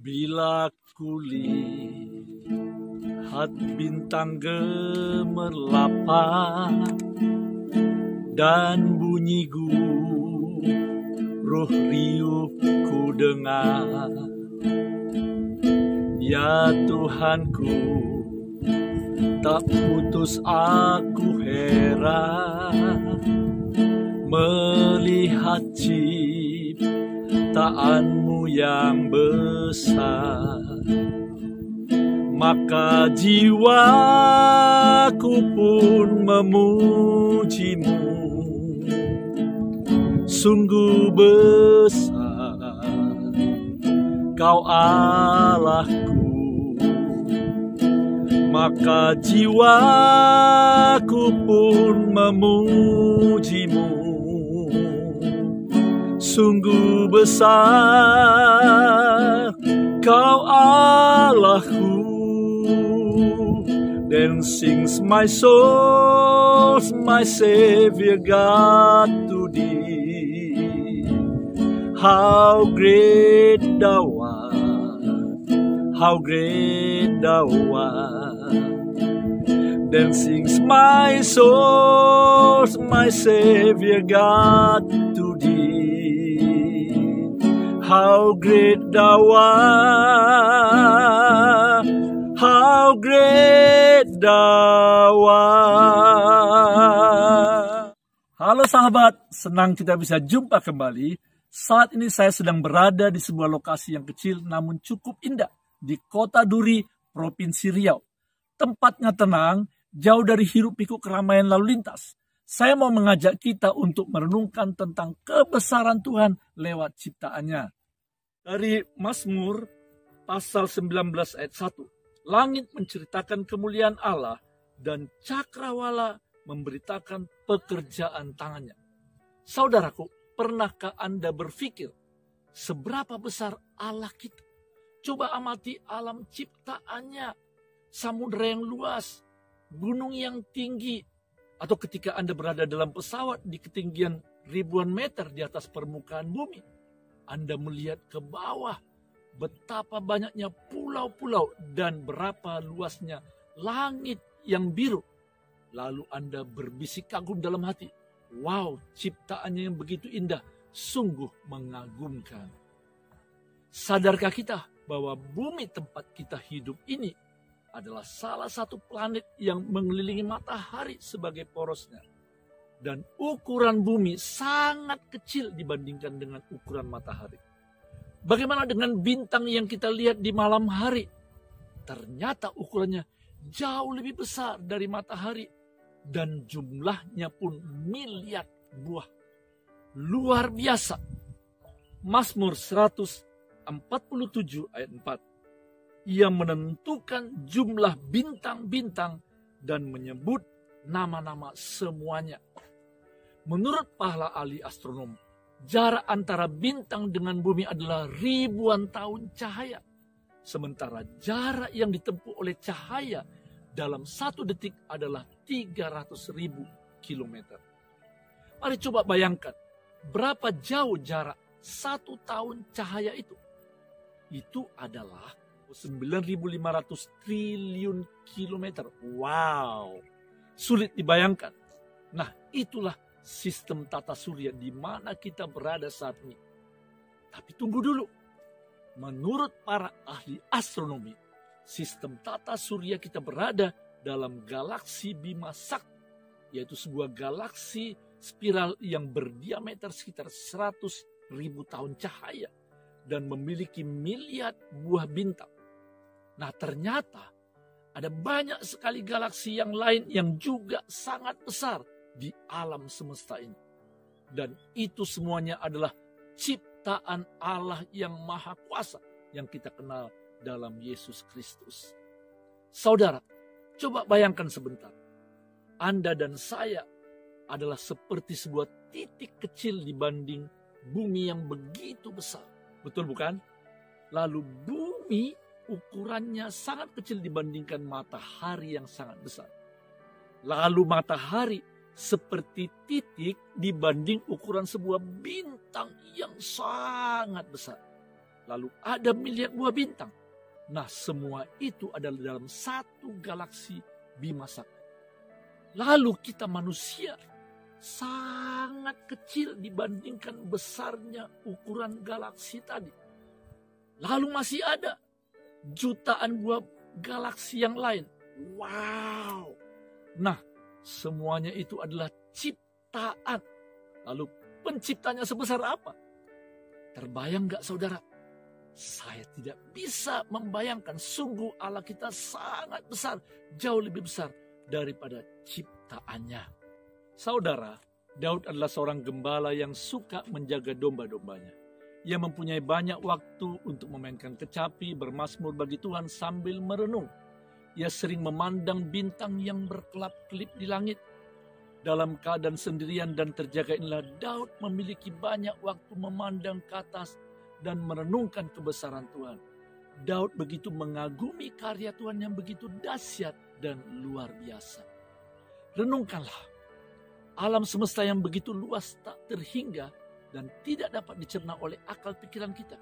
Bila kulihat bintang gemerlapan dan bunyi guruh riuh ku dengar, ya Tuhanku, tak putus aku heran melihat ciptaanmu yang besar. Maka jiwaku pun memujimu, sungguh besar Kau Allahku. Maka jiwaku pun memujimu, sungguh besar Kau Allahku. Then sings my soul, my Savior God, to thee. How great thou art, how great thou art. Then sings my soul, my Savior God, to thee. How great thou art, how great thou art. Halo sahabat, senang kita bisa jumpa kembali. Saat ini saya sedang berada di sebuah lokasi yang kecil namun cukup indah di Kota Duri, Provinsi Riau. Tempatnya tenang, jauh dari hiruk-pikuk keramaian lalu lintas. Saya mau mengajak kita untuk merenungkan tentang kebesaran Tuhan lewat ciptaannya. Dari Mazmur pasal 19 ayat 1. Langit menceritakan kemuliaan Allah dan cakrawala memberitakan pekerjaan tangannya. Saudaraku, pernahkah Anda berpikir seberapa besar Allah kita? Coba amati alam ciptaannya, samudera yang luas, gunung yang tinggi, atau ketika Anda berada dalam pesawat di ketinggian ribuan meter di atas permukaan bumi, Anda melihat ke bawah betapa banyaknya pulau-pulau dan berapa luasnya langit yang biru. Lalu Anda berbisik kagum dalam hati, wow, ciptaannya yang begitu indah, sungguh mengagumkan. Sadarkah kita bahwa bumi tempat kita hidup ini adalah salah satu planet yang mengelilingi matahari sebagai porosnya. Dan ukuran bumi sangat kecil dibandingkan dengan ukuran matahari. Bagaimana dengan bintang yang kita lihat di malam hari? Ternyata ukurannya jauh lebih besar dari matahari. Dan jumlahnya pun miliar buah. Luar biasa. Mazmur 147 ayat 4. Ia menentukan jumlah bintang-bintang dan menyebut nama-nama semuanya. Menurut para ahli astronom, jarak antara bintang dengan bumi adalah ribuan tahun cahaya. Sementara jarak yang ditempuh oleh cahaya dalam 1 detik adalah 300.000 kilometer. Mari coba bayangkan, berapa jauh jarak 1 tahun cahaya itu? Itu adalah 9.500 triliun kilometer. Wow, sulit dibayangkan. Nah, itulah sistem tata surya di mana kita berada saat ini. Tapi tunggu dulu. Menurut para ahli astronomi, sistem tata surya kita berada dalam galaksi Bima Sakti, yaitu sebuah galaksi spiral yang berdiameter sekitar 100.000 tahun cahaya dan memiliki miliar buah bintang. Nah, ternyata ada banyak sekali galaksi yang lain yang juga sangat besar di alam semesta ini. Dan itu semuanya adalah ciptaan Allah yang maha kuasa yang kita kenal dalam Yesus Kristus. Saudara, coba bayangkan sebentar. Anda dan saya adalah seperti sebuah titik kecil dibanding bumi yang begitu besar. Betul bukan? Lalu bumi ukurannya sangat kecil dibandingkan matahari yang sangat besar. Lalu matahari seperti titik dibanding ukuran sebuah bintang yang sangat besar. lalu ada miliar buah bintang. Nah, semua itu adalah dalam satu galaksi Bima Sakti. Lalu kita manusia sangat kecil dibandingkan besarnya ukuran galaksi tadi. Lalu masih ada jutaan buah galaksi yang lain. Wow. Nah, semuanya itu adalah ciptaan. Lalu penciptanya sebesar apa? Terbayang gak saudara? Saya tidak bisa membayangkan, sungguh Allah kita sangat besar, jauh lebih besar daripada ciptaannya. Saudara, Daud adalah seorang gembala yang suka menjaga domba-dombanya. Ia mempunyai banyak waktu untuk memainkan kecapi, bermazmur bagi Tuhan sambil merenung. Ia sering memandang bintang yang berkelap-kelip di langit. Dalam keadaan sendirian dan terjaga inilah Daud memiliki banyak waktu memandang ke atas dan merenungkan kebesaran Tuhan. Daud begitu mengagumi karya Tuhan yang begitu dahsyat dan luar biasa. Renungkanlah, alam semesta yang begitu luas tak terhingga dan tidak dapat dicerna oleh akal pikiran kita,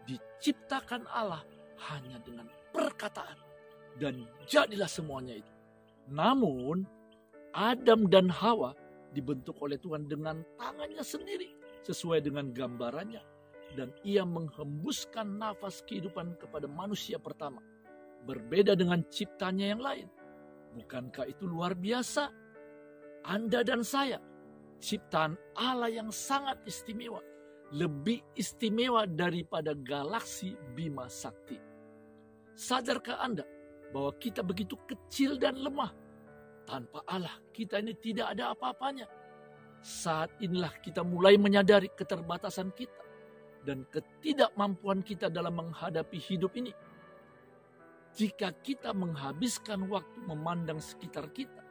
diciptakan Allah hanya dengan perkataan, dan jadilah semuanya itu. Namun, Adam dan Hawa dibentuk oleh Tuhan dengan tangannya sendiri, sesuai dengan gambarannya. Dan ia menghembuskan nafas kehidupan kepada manusia pertama. Berbeda dengan ciptanya yang lain. Bukankah itu luar biasa? Anda dan saya, ciptaan Allah yang sangat istimewa. Lebih istimewa daripada galaksi Bima Sakti. Sadarkah Anda bahwa kita begitu kecil dan lemah? Tanpa Allah, kita ini tidak ada apa-apanya. Saat inilah kita mulai menyadari keterbatasan kita dan ketidakmampuan kita dalam menghadapi hidup ini. Jika kita menghabiskan waktu memandang sekitar kita,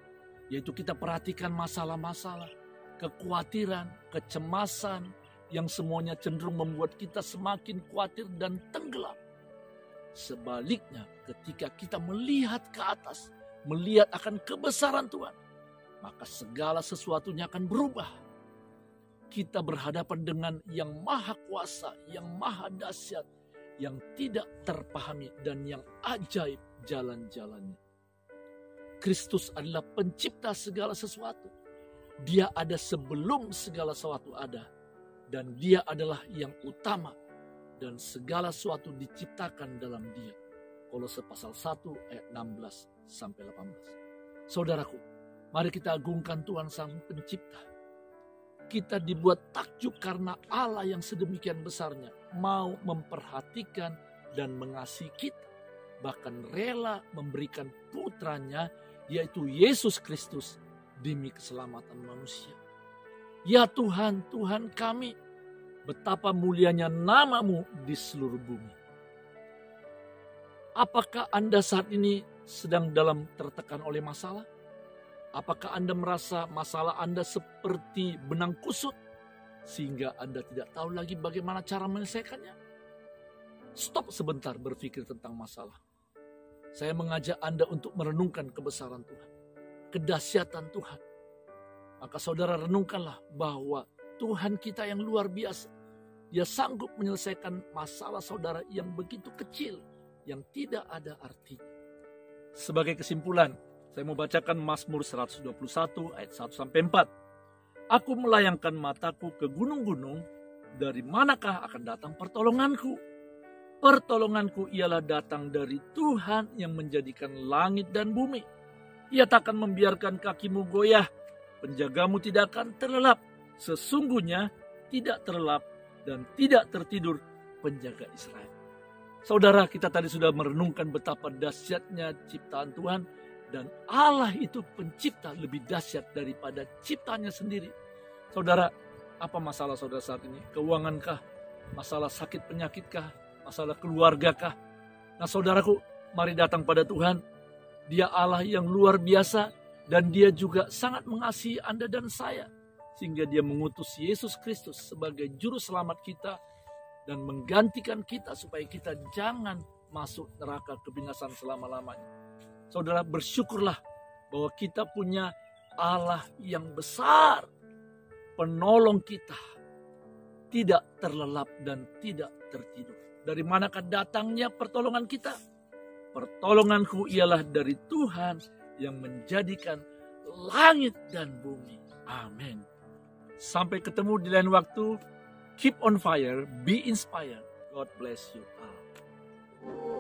yaitu kita perhatikan masalah-masalah, kekhawatiran, kecemasan, yang semuanya cenderung membuat kita semakin khawatir dan tenggelam. Sebaliknya, ketika kita melihat ke atas, melihat akan kebesaran Tuhan, maka segala sesuatunya akan berubah. Kita berhadapan dengan yang maha kuasa, yang maha dahsyat, yang tidak terpahami dan yang ajaib jalan-jalannya. Kristus adalah pencipta segala sesuatu. Dia ada sebelum segala sesuatu ada. Dan dia adalah yang utama. Dan segala sesuatu diciptakan dalam dia. Kolose pasal 1 ayat 16 sampai 18. Saudaraku, mari kita agungkan Tuhan Sang Pencipta. Kita dibuat takjub karena Allah yang sedemikian besarnya mau memperhatikan dan mengasihi kita. Bahkan rela memberikan putranya, yaitu Yesus Kristus, demi keselamatan manusia. Ya Tuhan, Tuhan kami, betapa mulianya nama-Mu di seluruh bumi. Apakah Anda saat ini sedang dalam tertekan oleh masalah? Apakah Anda merasa masalah Anda seperti benang kusut sehingga Anda tidak tahu lagi bagaimana cara menyelesaikannya? Stop sebentar berpikir tentang masalah. Saya mengajak Anda untuk merenungkan kebesaran Tuhan, kedahsyatan Tuhan. Maka saudara renungkanlah bahwa Tuhan kita yang luar biasa. Dia sanggup menyelesaikan masalah saudara yang begitu kecil, yang tidak ada artinya. Sebagai kesimpulan, saya mau bacakan Mazmur 121 ayat 1-4. Aku melayangkan mataku ke gunung-gunung, dari manakah akan datang pertolonganku? Pertolonganku ialah datang dari Tuhan yang menjadikan langit dan bumi. Ia takkan membiarkan kakimu goyah, penjagamu tidak akan terlelap. Sesungguhnya tidak terlelap dan tidak tertidur penjaga Israel. Saudara, kita tadi sudah merenungkan betapa dahsyatnya ciptaan Tuhan. Dan Allah itu pencipta lebih dahsyat daripada ciptaannya sendiri. Saudara, apa masalah saudara saat ini? Keuangankah? Masalah sakit penyakitkah? Masalah keluargakah? Nah saudaraku, mari datang pada Tuhan. Dia Allah yang luar biasa. Dan dia juga sangat mengasihi Anda dan saya. Sehingga dia mengutus Yesus Kristus sebagai juru selamat kita. Dan menggantikan kita supaya kita jangan masuk neraka kebinasan selama-lamanya. Saudara, bersyukurlah bahwa kita punya Allah yang besar, penolong kita, tidak terlelap dan tidak tertidur. Dari manakah datangnya pertolongan kita? Pertolonganku ialah dari Tuhan yang menjadikan langit dan bumi. Amin. Sampai ketemu di lain waktu. Keep on fire, be inspired. God bless you all.